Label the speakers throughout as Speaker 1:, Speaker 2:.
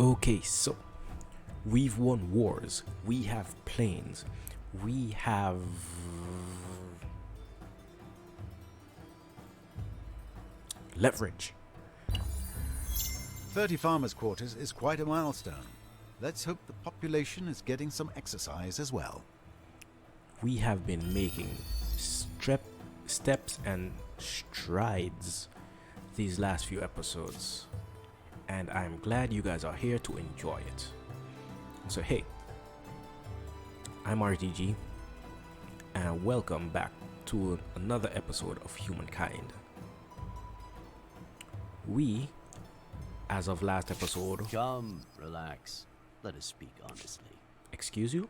Speaker 1: Okay, so we've won wars, we have planes, we have leverage.
Speaker 2: 30 farmers' quarters is quite a milestone. Let's hope the population is getting some exercise as well.
Speaker 1: We have been making steps and strides these last few episodes, and I'm glad you guys are here to enjoy it. So hey, I'm RTG, and welcome back to another episode of Humankind. We, as of last episode...
Speaker 3: Come, relax. Let us speak honestly.
Speaker 1: Excuse you?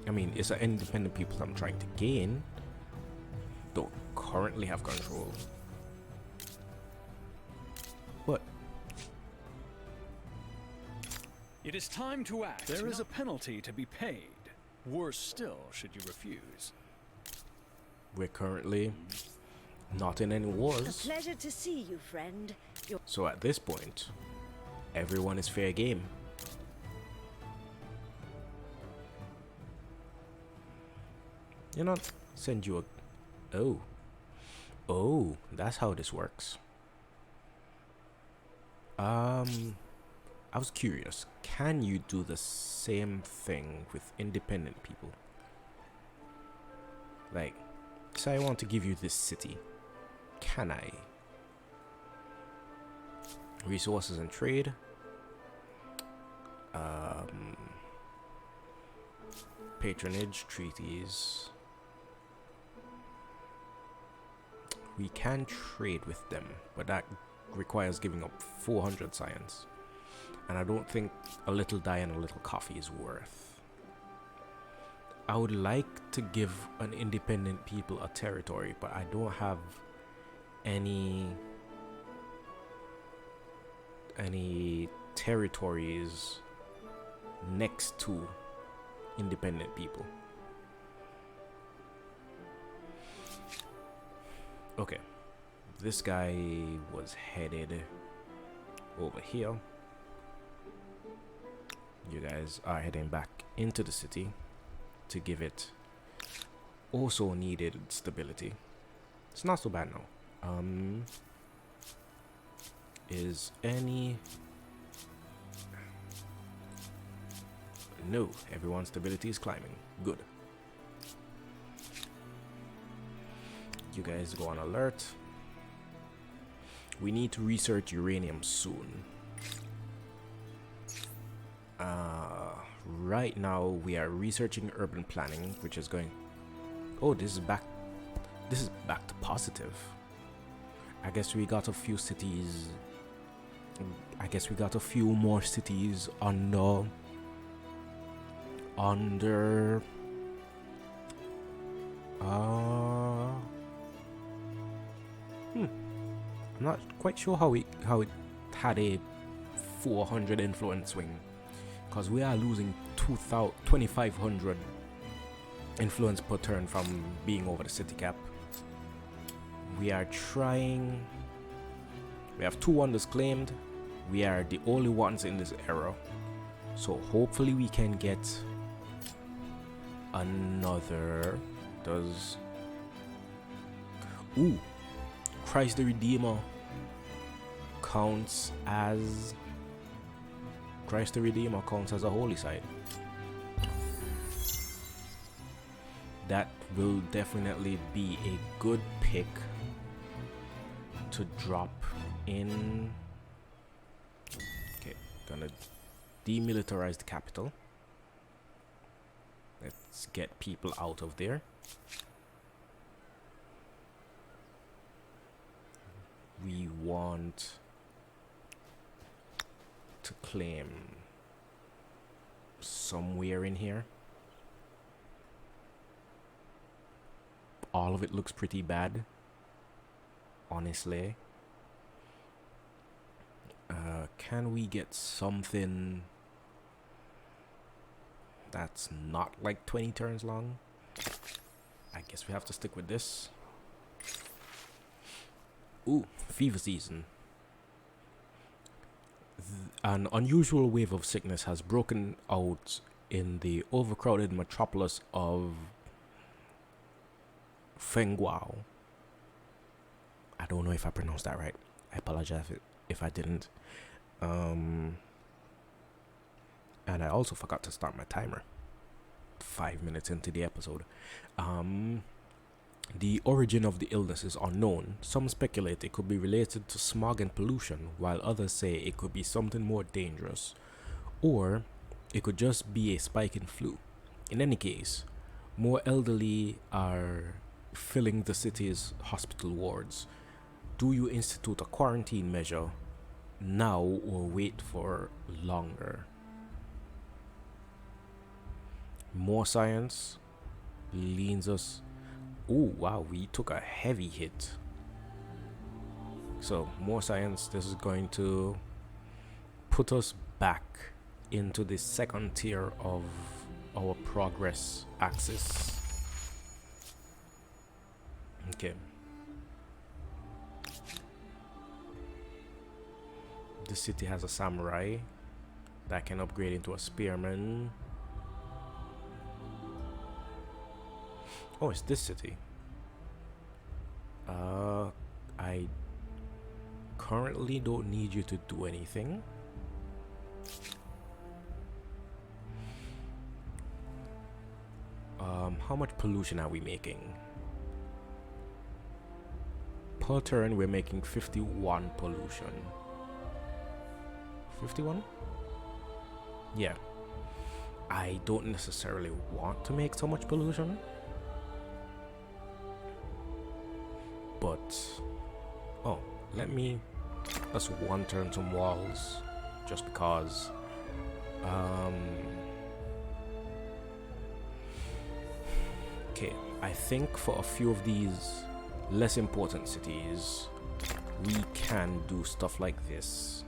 Speaker 1: I mean, it's an independent people I'm trying to gain. Don't currently have control. But
Speaker 4: it is time to act. There is a penalty to be paid. Worse still, should you refuse.
Speaker 1: We're currently not in any wars.
Speaker 5: A pleasure to see you, friend.
Speaker 1: So at this point, everyone is fair game. You know, send you a... Oh, that's how this works. I was curious. Can you do the same thing with independent people? Like, say I want to give you this city. Can I? Resources and trade. Patronage, treaties. We can trade with them, but that requires giving up 400 science. And I don't think a little dye and a little coffee is worth. I would like to give an independent people a territory, but I don't have any territories next to independent people. Okay, this guy was headed over here. You guys are heading back into the city to give it also needed stability. It's not so bad now. Is any... No, everyone's stability is climbing. Good. You guys go on alert. We need to research uranium soon. Right now we are researching urban planning, which is going... Oh, this is back to positive. I guess we got a few cities. I guess we got a few more cities under I'm not quite sure how it had a 400 influence swing, because we are losing 2,500 influence per turn from being over the city cap. We are trying. We have 2 wonders claimed. We are the only ones in this era, so hopefully we can get another. Does Christ the Redeemer counts as a holy site? That will definitely be a good pick to drop in. Okay, gonna demilitarize the capital. Let's get people out of there. We want to claim somewhere in here. All of it looks pretty bad, honestly. Can we get something that's not like 20 turns long? I guess we have to stick with this. Ooh, fever season. An unusual wave of sickness has broken out in the overcrowded metropolis of Fengguao. I don't know if I pronounced that right. I apologize if I didn't. And I also forgot to start my timer 5 minutes into the episode. The origin of the illness is unknown. Some speculate it could be related to smog and pollution, while others say it could be something more dangerous, or it could just be a spike in flu. In any case, more elderly are filling the city's hospital wards. Do you institute a quarantine measure now or wait for longer? More science leans us. Oh wow, we took a heavy hit. So more science. This is going to put us back into the second tier of our progress axis. Okay. The city has a samurai that can upgrade into a spearman. Oh, it's this city. I currently don't need you to do anything. How much pollution are we making? Per turn, we're making 51 pollution. 51? Yeah. I don't necessarily want to make so much pollution. But oh, let's one turn some walls just because. Okay, I think for a few of these less important cities we can do stuff like this.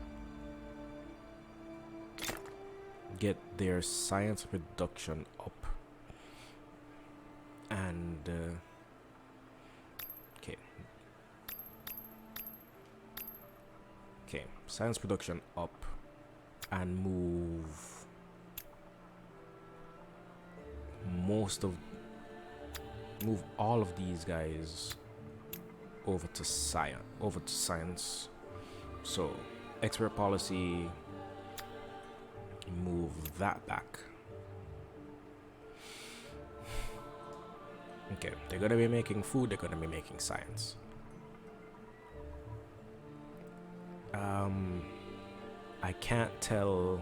Speaker 1: Get their science production up and okay, science production up and move all of these guys over to science. So expert policy, move that back. Okay, they're gonna be making food, they're gonna be making science. I can't tell.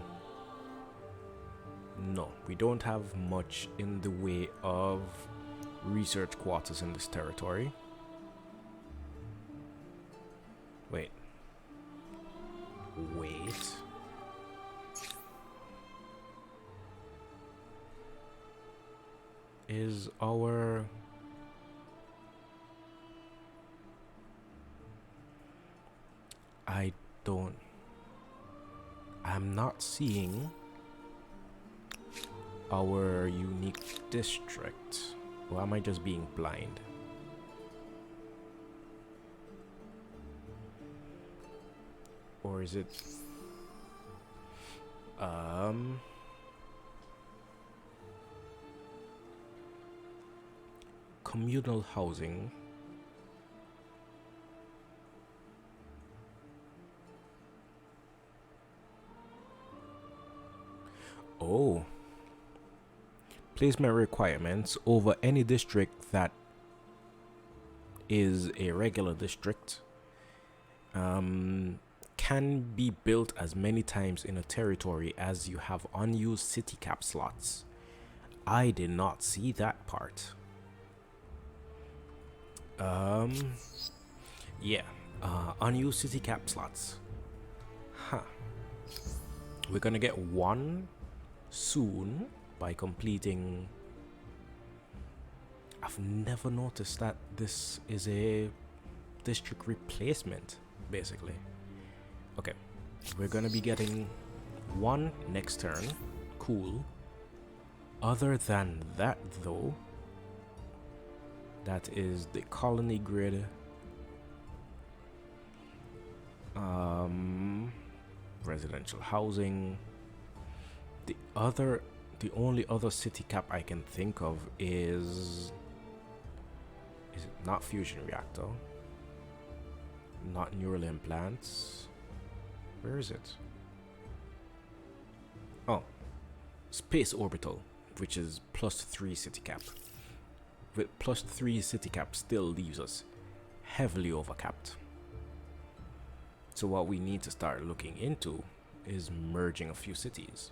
Speaker 1: No, we don't have much in the way of research quarters in this territory. Wait. Is our I'm not seeing our unique district. Or am I just being blind? Or is it communal housing? Oh, placement requirements over any district that is a regular district can be built as many times in a territory as you have unused city cap slots. I did not see that part. Unused city cap slots. We're gonna get one soon by completing. I've never noticed that this is a district replacement, basically. Okay, we're gonna be getting one next turn. Cool. Other than that, though, that is the colony grid Residential housing. The only other city cap I can think of is it not fusion reactor, not neural implants. Where is it? Oh, space orbital, which is +3 city cap. With +3 city cap still leaves us heavily overcapped. So what we need to start looking into is merging a few cities.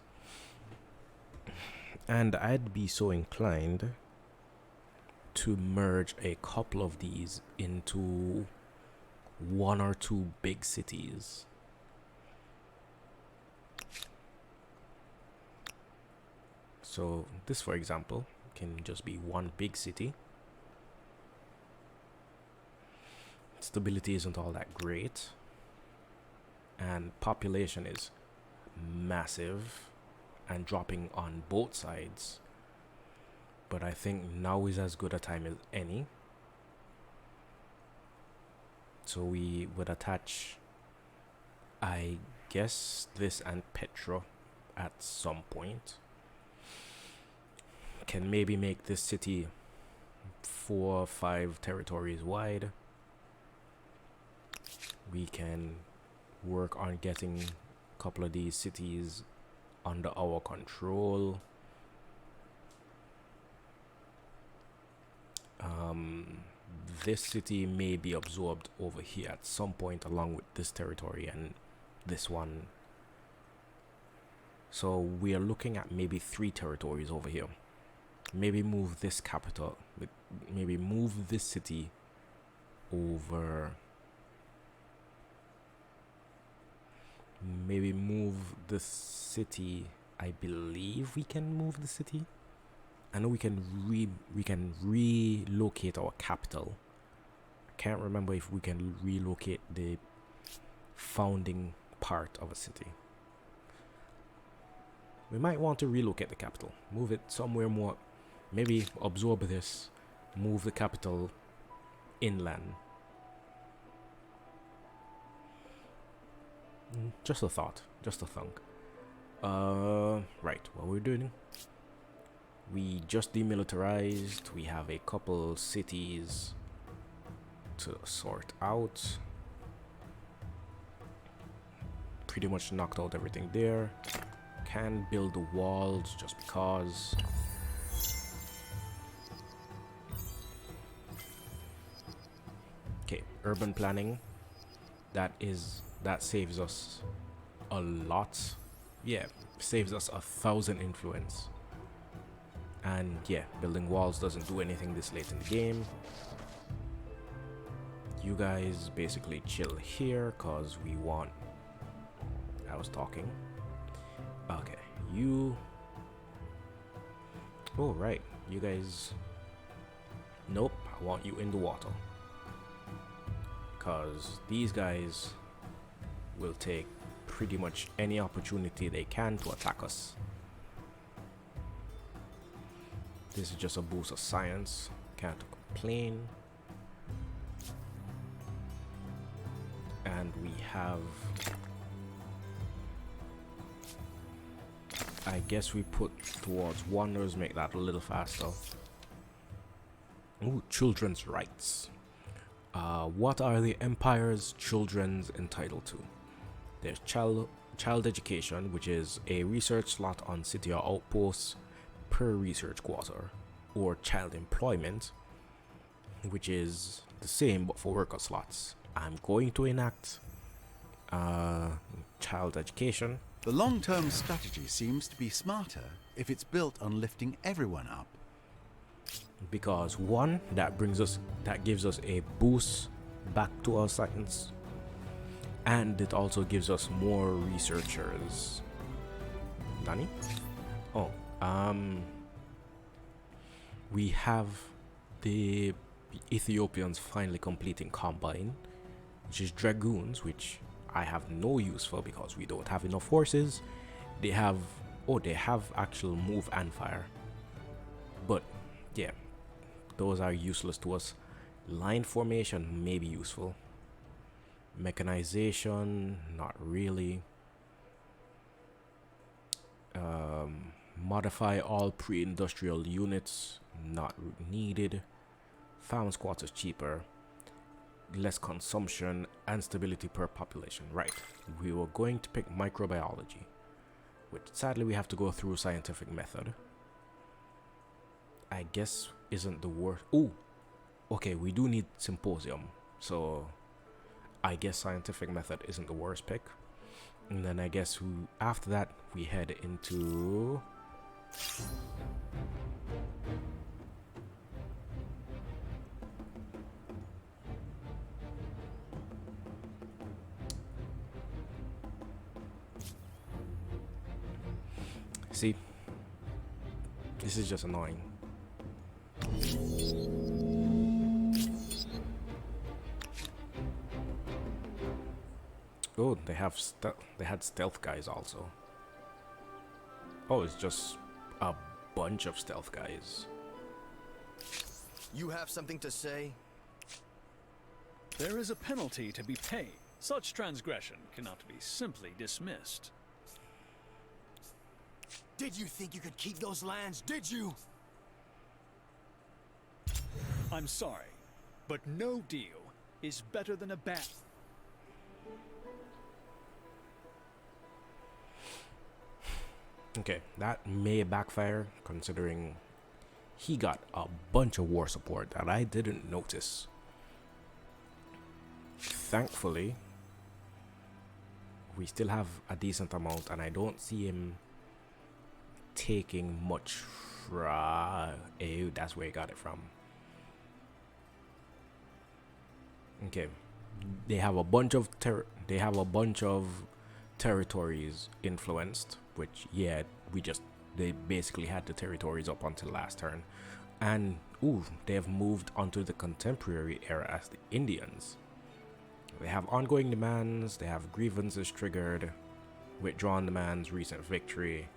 Speaker 1: And I'd be so inclined to merge a couple of these into 1 or 2 big cities. So this, for example, can just be one big city. Stability isn't all that great, and population is massive and dropping on both sides. But I think now is as good a time as any. So we would attach, I guess, this and Petra at some point. Can maybe make this city 4 or 5 territories wide. We can work on getting a couple of these cities under our control. This city may be absorbed over here at some point along with this territory and this one. So we are looking at maybe 3 territories over here. Maybe move this capital, maybe move this city over. Maybe move the city. I believe we can move the city. I know we can relocate our capital. I can't remember if we can relocate the founding part of a city. We might want to relocate the capital. Move it somewhere more. Maybe absorb this. Move the capital inland. Just a thought. Just a thunk. Right. What we're doing. We just demilitarized. We have a couple cities to sort out. Pretty much knocked out everything there. Can build the walls just because. Okay, urban planning. That saves us a lot. Yeah, saves us 1,000 influence. And yeah, building walls doesn't do anything this late in the game. You guys basically chill here because we want. I was talking. Okay, you. Oh, right. You guys. Nope, I want you in the water. Because these guys will take pretty much any opportunity they can to attack us. This is just a boost of science. Can't complain. And we have. I guess we put towards wonders, make that a little faster. Ooh, children's rights. What are the Empire's children's entitled to? There's child education, which is a research slot on city or outposts per research quarter, or child employment, which is the same but for worker slots. I'm going to enact child education.
Speaker 2: The long-term strategy seems to be smarter if it's built on lifting everyone up.
Speaker 1: Because one, that gives us a boost back to our science, and it also gives us more researchers. Nani? Oh, we have the Ethiopians finally completing Combine, which is Dragoons, which I have no use for because we don't have enough horses. They have actual move and fire. But yeah, those are useless to us. Line formation may be useful. Mechanization, not really. Modify all pre-industrial units, not needed. Farm squats is cheaper, less consumption and stability per population. Right, we were going to pick microbiology, which sadly we have to go through scientific method. I guess isn't the worst. Oh, okay, we do need symposium, so I guess scientific method isn't the worst pick. And then I guess after that we head into see, this is just annoying. Oh, they had stealth guys also. Oh, it's just a bunch of stealth guys.
Speaker 6: You have something to say?
Speaker 4: There is a penalty to be paid. Such transgression cannot be simply dismissed.
Speaker 6: Did you think you could keep those lands, did you?
Speaker 4: I'm sorry, but no deal is better than a bad.
Speaker 1: Okay, that may backfire considering he got a bunch of war support that I didn't notice. Thankfully, we still have a decent amount and I don't see him taking much from... Ew, that's where he got it from. Okay, they have a bunch of territories influenced, which yeah, they basically had the territories up until last turn, and they have moved onto the contemporary era as the Indians. They have ongoing demands, they have grievances triggered, withdrawn demands, recent victory,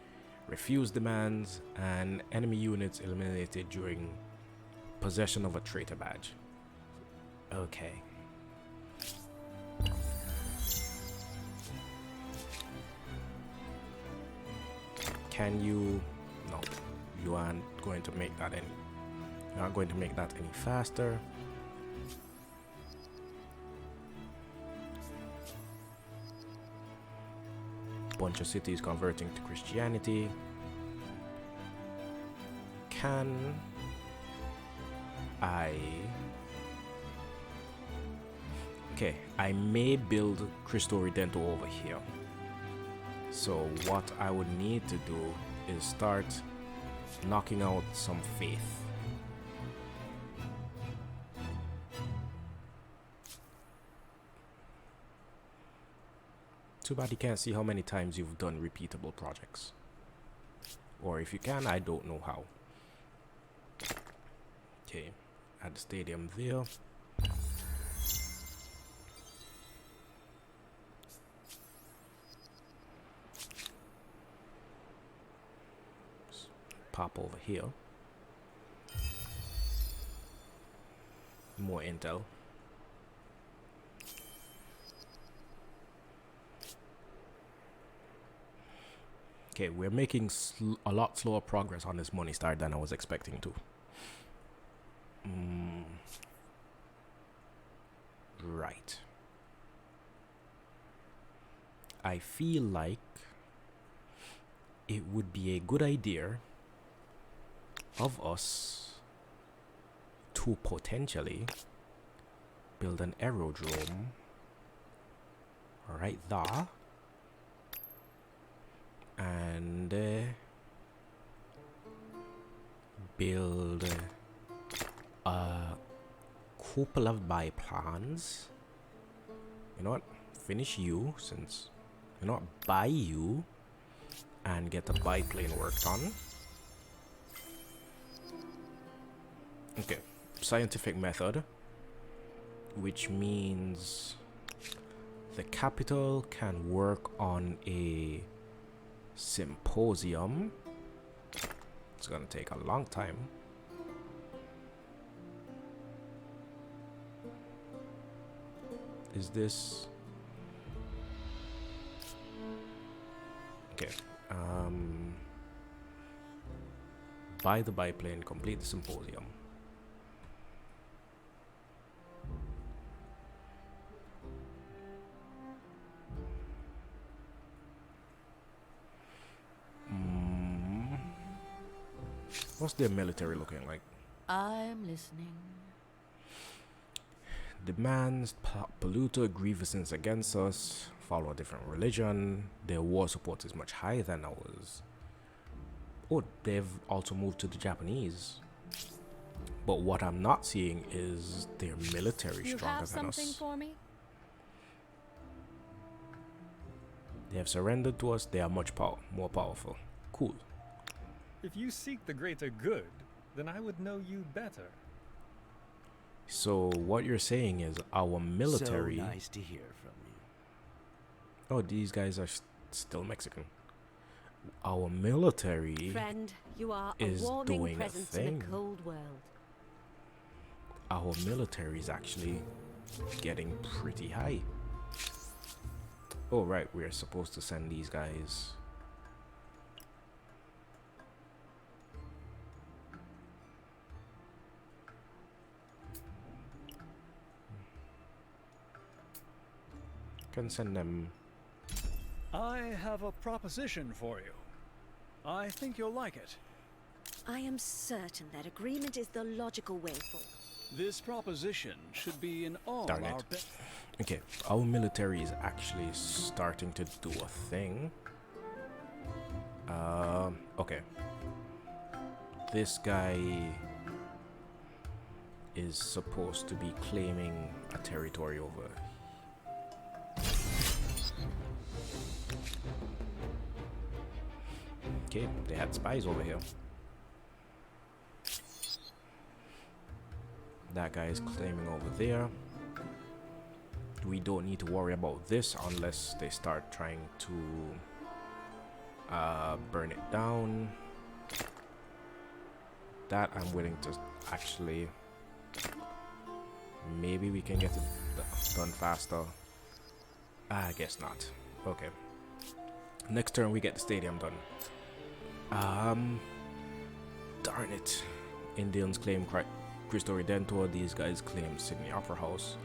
Speaker 1: refused demands, and enemy units eliminated during possession of a traitor badge. Okay. Can you... No, you aren't going to make that any... You're not going to make that any faster. Bunch of cities converting to Christianity. Can I... Okay, I may build Cristo Redento over here. So what I would need to do is start knocking out some faith. Too bad you can't see how many times you've done repeatable projects. Or if you can, I don't know how. Okay, at the stadium there. Pop over here. More intel. Okay, we're making a lot slower progress on this money start than I was expecting to. Right. I feel like it would be a good idea of us to potentially build an aerodrome right there and build a couple of biplanes. You know what? Finish you, since you know what, buy you and get the biplane worked on. Okay, scientific method, which means the capital can work on a symposium. It's gonna take a long time. Is this... Okay. Buy the biplane, complete the symposium. What's their military looking like?
Speaker 5: I'm listening.
Speaker 1: Demands polluter grievances against us, follow a different religion, their war support is much higher than ours. Oh, they've also moved to the Japanese. But what I'm not seeing is their military
Speaker 5: You
Speaker 1: stronger
Speaker 5: have
Speaker 1: than
Speaker 5: something
Speaker 1: us.
Speaker 5: for me?
Speaker 1: They have surrendered to us, they are much more powerful. Cool.
Speaker 7: If you seek the greater good, then I would know you better.
Speaker 1: So what you're saying is our military...
Speaker 3: So nice to hear from you.
Speaker 1: Oh, these guys are still Mexican. Our military
Speaker 5: Friend, you are a
Speaker 1: is
Speaker 5: warming
Speaker 1: doing a
Speaker 5: presence in
Speaker 1: thing.
Speaker 5: a cold world.
Speaker 1: Our military is actually getting pretty high. Oh right, we're supposed to send these guys. Can send them.
Speaker 4: I have a proposition for you. I think you'll like it.
Speaker 5: I am certain that agreement is the logical way forward.
Speaker 4: This proposition should be in all
Speaker 1: Darn
Speaker 4: our
Speaker 1: it. Okay, our military is actually starting to do a thing. Okay. This guy is supposed to be claiming a territory over. Okay, they had spies over here. That guy is claiming over there. We don't need to worry about this unless they start trying to burn it down. That I'm willing to actually... Maybe we can get it done faster. I guess not. Okay. Next turn we get the stadium done. Darn it. Indians claim Cristo Redentor. These guys claim Sydney Opera House.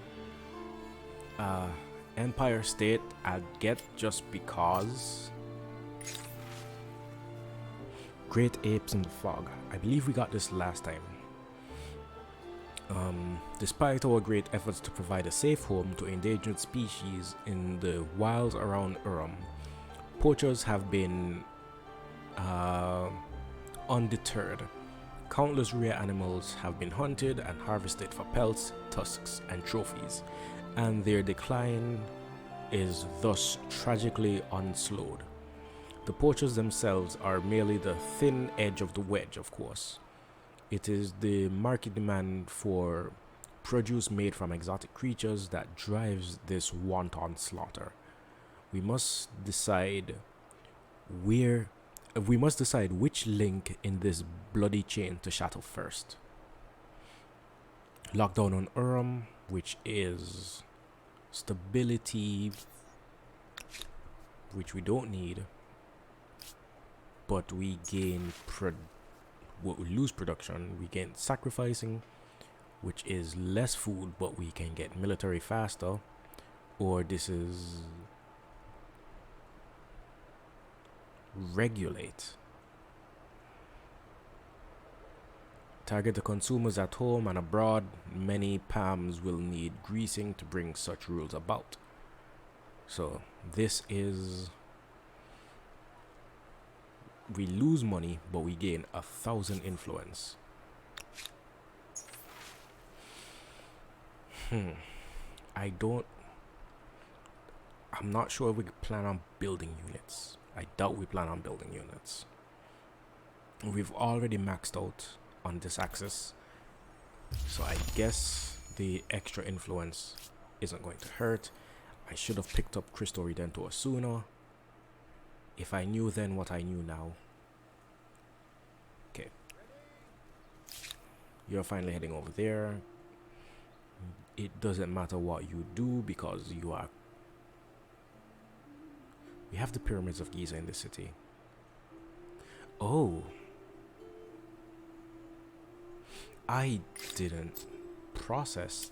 Speaker 1: Empire State I'll get just because. Great Apes in the Fog. I believe we got this last time. Despite our great efforts to provide a safe home to endangered species in the wilds around Urim, poachers have been undeterred. Countless rare animals have been hunted and harvested for pelts, tusks, and trophies, and their decline is thus tragically unslowed. The poachers themselves are merely the thin edge of the wedge, of course. It is the market demand for produce made from exotic creatures that drives this wanton slaughter. We must decide which link in this bloody chain to shatter first. Lockdown on Urim, which is stability, which we don't need, but we gain we lose production. We gain sacrificing, which is less food, but we can get military faster. Or this is regulate. Target the consumers at home and abroad. Many palms will need greasing to bring such rules about. So this is, we lose money, but we gain 1,000 influence. I'm not sure if we plan on building units. I doubt we plan on building units. We've already maxed out on this axis, so I guess the extra influence isn't going to hurt. I should have picked up Cristo Redentor sooner. If I knew then what I knew now. Okay. You're finally heading over there. it doesn't matter what you do because you are. We have the pyramids of Giza in the city. Oh, I didn't process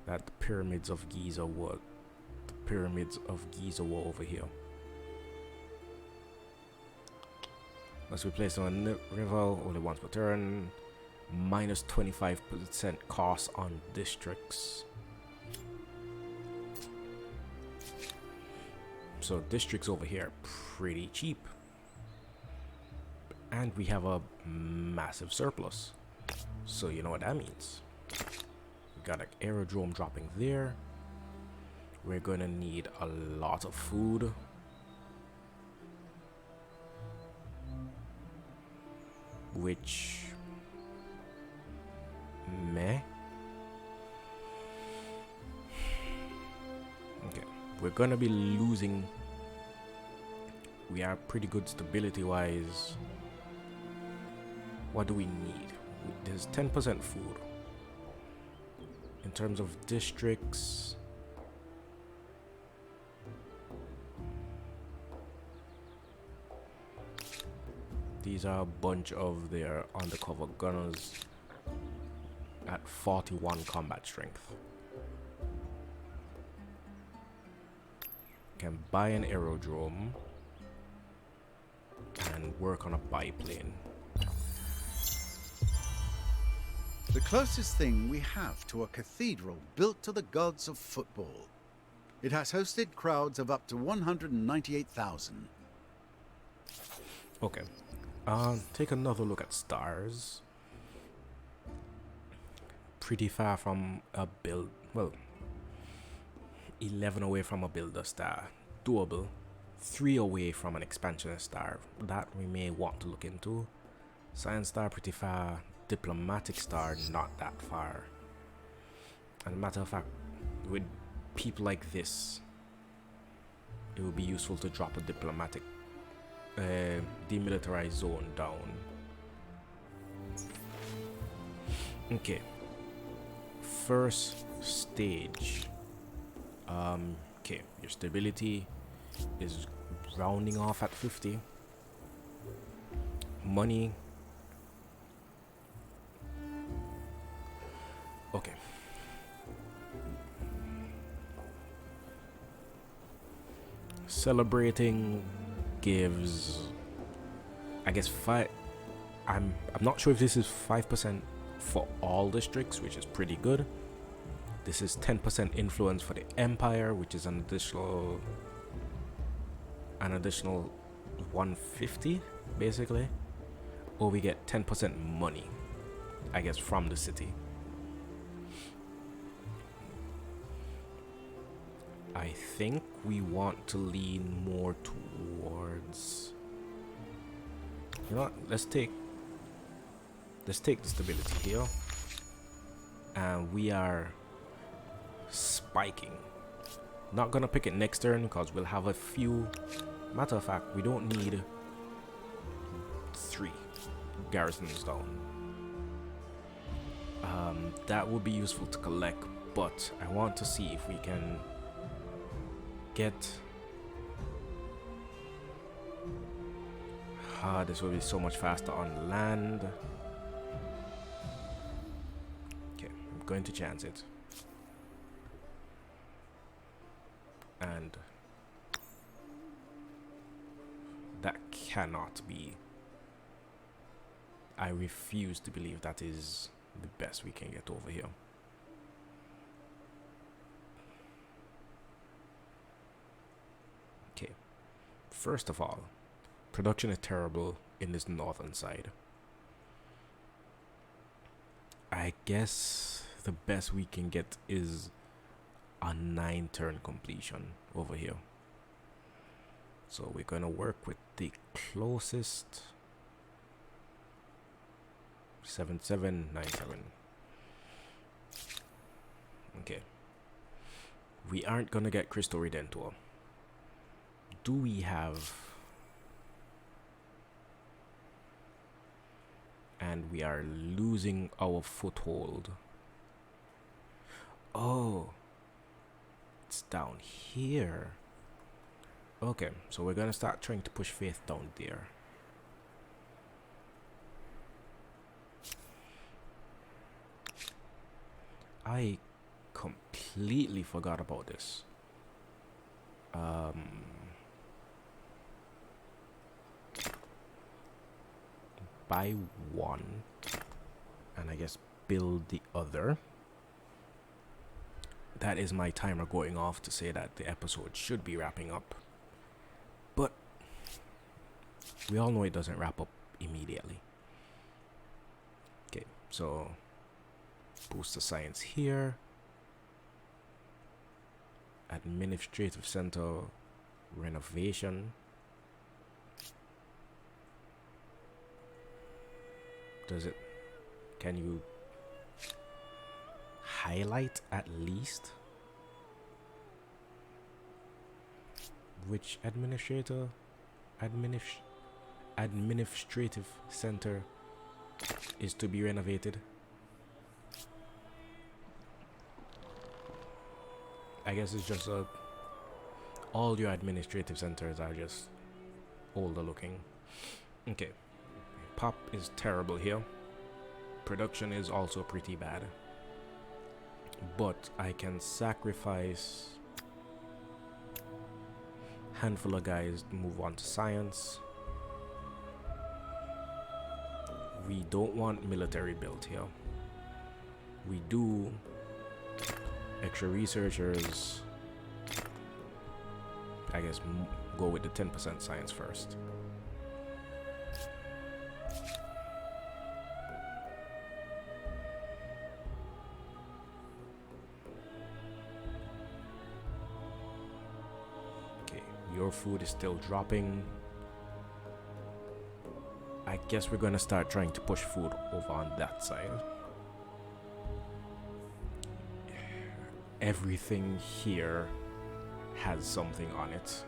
Speaker 1: that the pyramids of Giza were over here. Must be placed on a river only once per turn. Minus 25% cost on districts. So districts over here pretty cheap. And we have a massive surplus. So you know what that means. We got an aerodrome dropping there. We're gonna need a lot of food. Which meh. Okay, we're gonna be losing. We are pretty good stability wise. What do we need? There's 10% food. In terms of districts, these are a bunch of their undercover gunners at 41 combat strength. Can buy an aerodrome and work on a biplane.
Speaker 2: The closest thing we have to a cathedral built to the gods of football. It has hosted crowds of up to 198,000.
Speaker 1: Okay. Take another look at stars. Pretty far from a build. Well, 11 away from a builder star. Doable. 3 away from an expansionist star. That we may want to look into. Science star pretty far. Diplomatic star not that far. And a matter of fact, with people like this, it would be useful to drop a diplomatic demilitarized zone down. Okay, first stage. Okay, your stability is rounding off at 50. Money, okay. Celebrating gives, I guess, 5. I'm not sure if this is 5% for all districts, which is pretty good. This is 10% influence for the empire, which is an additional 150 basically. Or we get 10% money, I guess, from the city. I think we want to lean more towards, you know what, let's take the stability here, and we are spiking. Not gonna pick it next turn because we'll have a few. Matter of fact, we don't need 3 garrisons down. That would be useful to collect, but I want to see if we can get. This will be so much faster on land. Okay, I'm going to chance it. And that cannot be. I refuse to believe that is the best we can get over here. Okay, first of all, production is terrible in this northern side. I guess the best we can get is a 9-turn completion over here. So we're gonna work with the closest. 7797. Okay, we aren't gonna get Cristo Redentor. Do we have? And we are losing our foothold. Oh, it's down here. Okay, so we're gonna start trying to push faith down there. I completely forgot about this. Buy one, and I guess build the other. That is my timer going off to say that the episode should be wrapping up. But we all know it doesn't wrap up immediately. Okay, so boost the science here. Administrative center renovation. Does it, can you highlight at least which administrative center is to be renovated? I guess it's just all your administrative centers are just older looking. Okay, pop is terrible here. Production is also pretty bad. But I can sacrifice handful of guys to move on to science. We don't want military build here. We do extra researchers. I guess go with the 10% science first. Okay, your food is still dropping. I guess we're gonna start trying to push food over on that side. Everything here has something on it.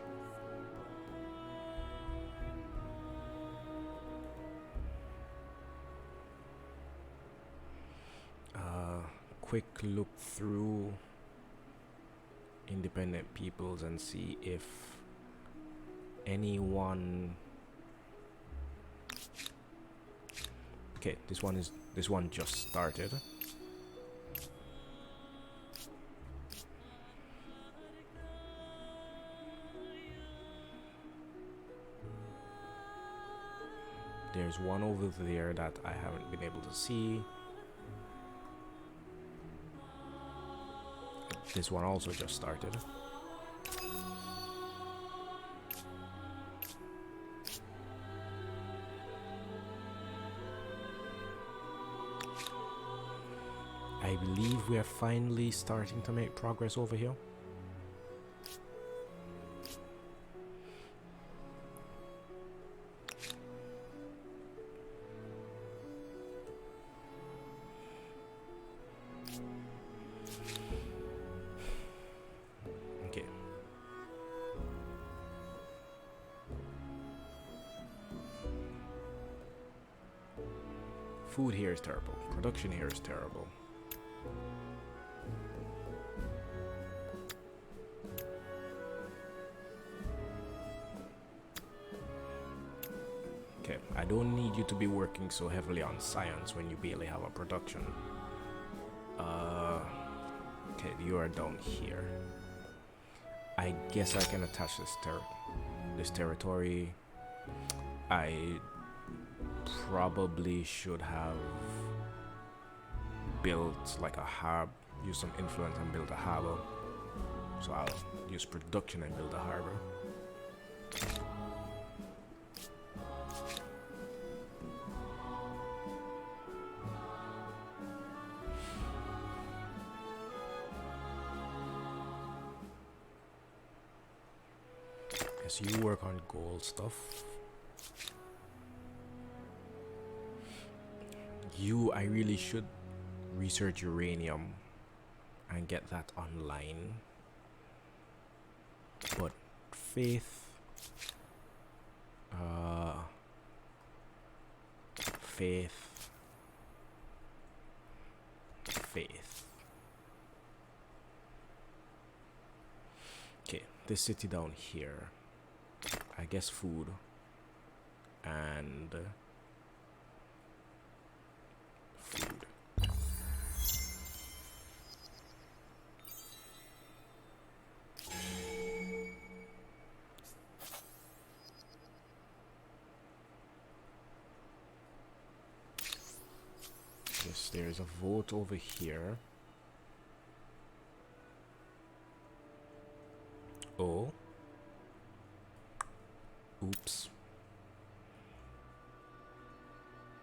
Speaker 1: Quick look through independent peoples and see if anyone. Okay, this one just started. There's one over there that I haven't been able to see. This one also just started. I believe we are finally starting to make progress over here. Okay. Food here is terrible. Production here is terrible. Okay, I don't need you to be working so heavily on science when you barely have a production. Okay, you are down here. I guess I can attach this territory. I probably should have built like a harbor, use some influence and build a harbor. So I'll use production and build a harbor. Guess you work on gold stuff. I really should research uranium and get that online. But faith, faith. this city down here. I guess food and food. Yes, there's a vote over here. Oh. Oops.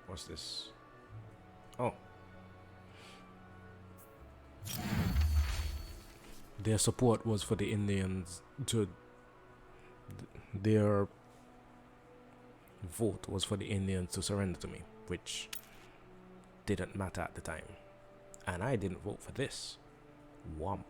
Speaker 1: What's this? Oh. Their support was for the Indians to... Their vote was for the Indians to surrender to me, which didn't matter at the time. And I didn't vote for this. Womp.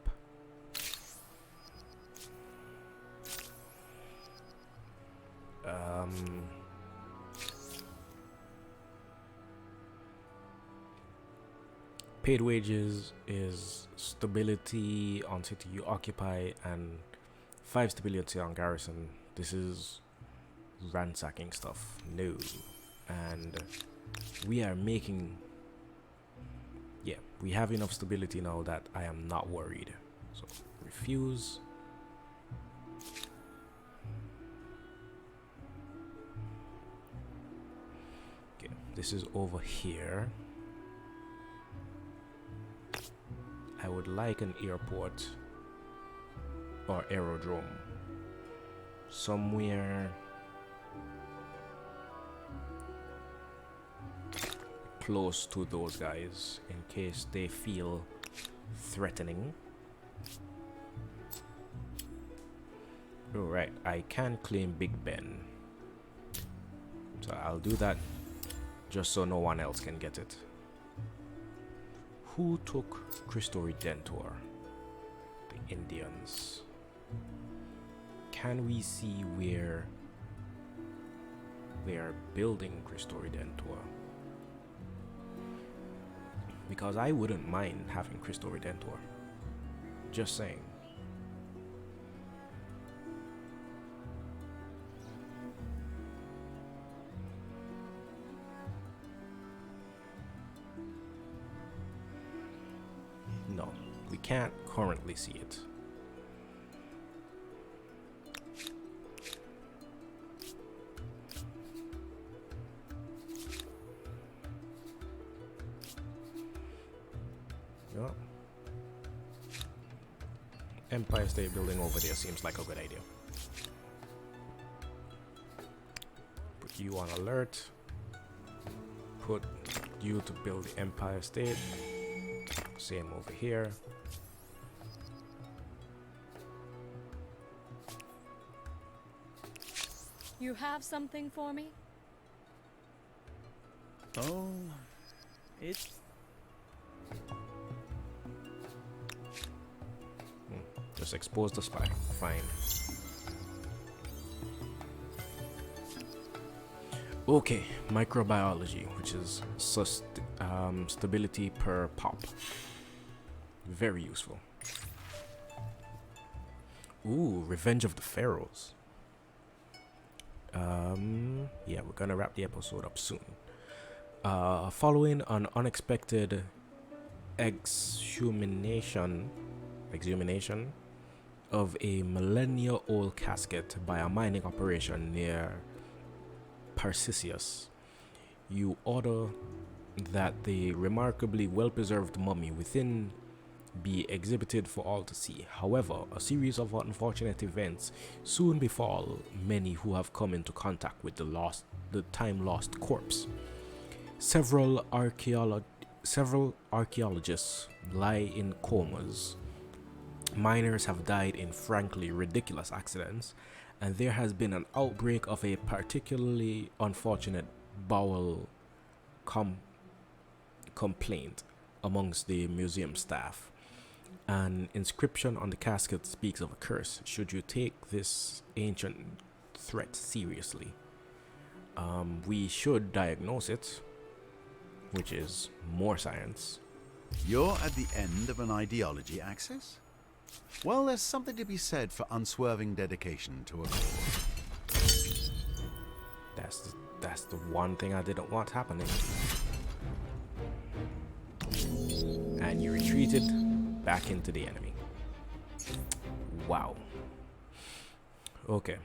Speaker 1: Paid wages is stability on city you occupy and 5 stability on garrison. This is ransacking stuff. No. And we are making... Yeah, we have enough stability now that I am not worried. So, refuse. Okay, this is over here. I would like an airport or aerodrome somewhere close to those guys in case they feel threatening. Alright, I can claim Big Ben, so I'll do that just so no one else can get it. Who took Cristo Redentor? The Indians. Can we see where they are building Cristo Redentor? Because I wouldn't mind having Cristo Redentor. Just saying. No, we can't currently see it. Yeah. Empire State Building over there seems like a good idea. Put you on alert. Put you to build the Empire State. Same over here.
Speaker 5: You have something for me?
Speaker 4: Oh, it's...
Speaker 1: Just expose the spy. Fine. Okay, microbiology, which is stability per pop. Very useful. Ooh, Revenge of the Pharaohs. Yeah, we're gonna wrap the episode up soon. Following an unexpected exhumation of a millennia-old casket by a mining operation near Parcisius, you order that the remarkably well-preserved mummy within be exhibited for all to see. However, a series of unfortunate events soon befall many who have come into contact with the time-lost corpse. Several archaeologists lie in comas. Miners have died in frankly ridiculous accidents, and there has been an outbreak of a particularly unfortunate bowel complaint amongst the museum staff. An inscription on the casket speaks of a curse. Should you take this ancient threat seriously, we should diagnose it, which is more science.
Speaker 2: You're at the end of an ideology axis? Well, there's something to be said for unswerving dedication to a cause.
Speaker 1: That's the one thing I didn't want happening. And you retreated back into the enemy. Wow. Okay.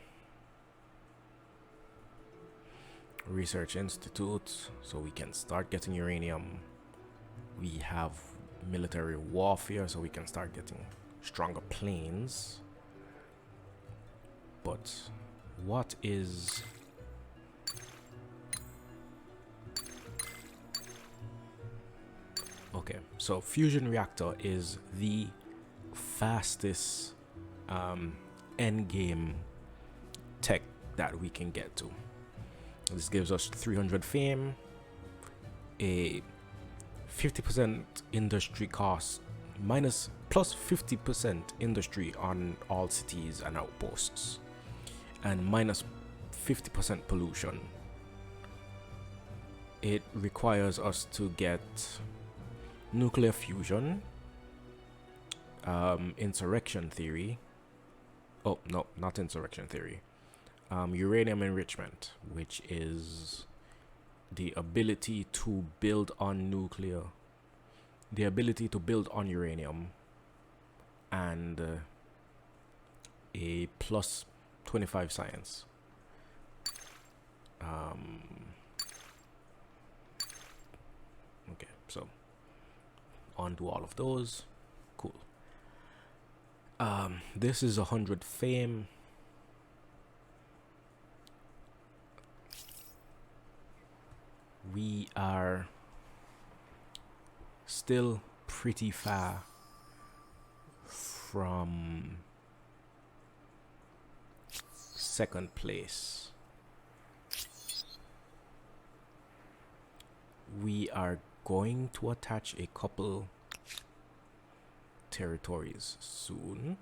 Speaker 1: Research Institute, so we can start getting uranium. We have military warfare, so we can start getting stronger planes. But what is... Okay, so fusion reactor is the fastest endgame tech that we can get to. This gives us 300 fame, a 50% industry cost, plus 50% industry on all cities and outposts, and minus 50% pollution. It requires us to get nuclear fusion, insurrection theory. Oh, no, not insurrection theory. Uranium enrichment, which is the ability to build on nuclear, the ability to build on uranium, and a plus 25 science. Okay, so on to all of those. Cool. This is 100 fame. We are still pretty far from second place. We are going to attach a couple territories soon.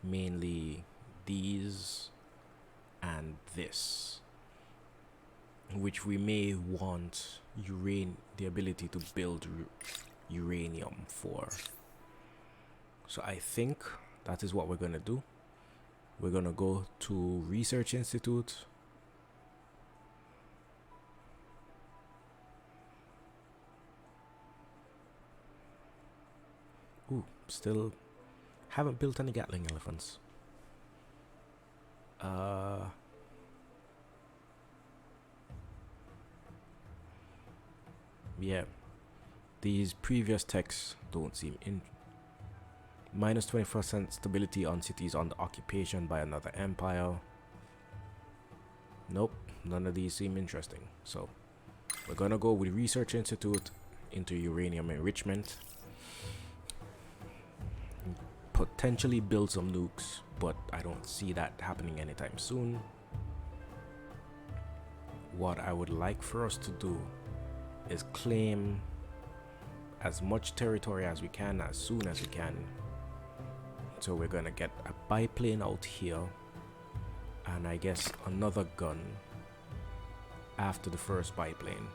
Speaker 1: Mainly these and this, which we may want the ability to build uranium for. So I think that is what we're gonna do. We're gonna go to Research Institute. Ooh, still haven't built any Gatling elephants. Yeah, these previous techs don't seem in. Minus 20% stability on cities under occupation by another empire. Nope, none of these seem interesting. So we're gonna go with Research Institute into uranium enrichment. Potentially build some nukes, but I don't see that happening anytime soon. What I would like for us to do is claim as much territory as we can as soon as we can. So we're gonna get a biplane out here, and I guess another gun after the first biplane.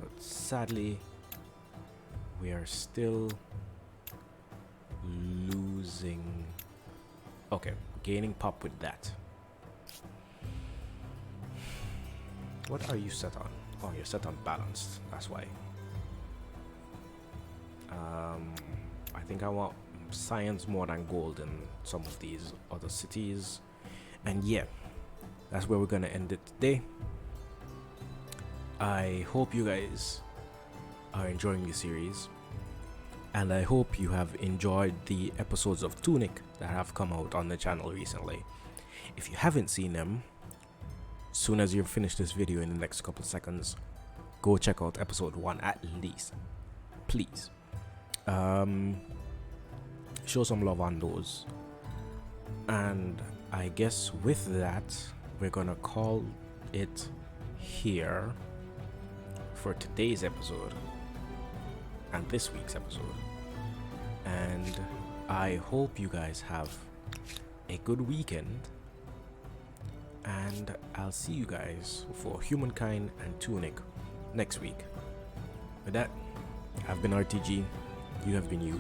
Speaker 1: But sadly, we are still losing. Okay, gaining pop with that. What are you set on? Oh, you're set on balanced. That's why. I think I want science more than gold in some of these other cities. And yeah, that's where we're gonna end it today. I hope you guys are enjoying the series, and I hope you have enjoyed the episodes of Tunic that have come out on the channel recently. If you haven't seen them, as soon as you finish this video in the next couple of seconds, go check out episode 1 at least, please. Show some love on those. And I guess with that, we're gonna call it here for today's episode and this week's episode. And I hope you guys have a good weekend, and I'll see you guys for Humankind and Tunic next week. With that, I've been RTG, you have been you.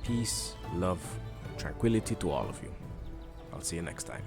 Speaker 1: Peace, love, tranquility to all of you. I'll see you next time.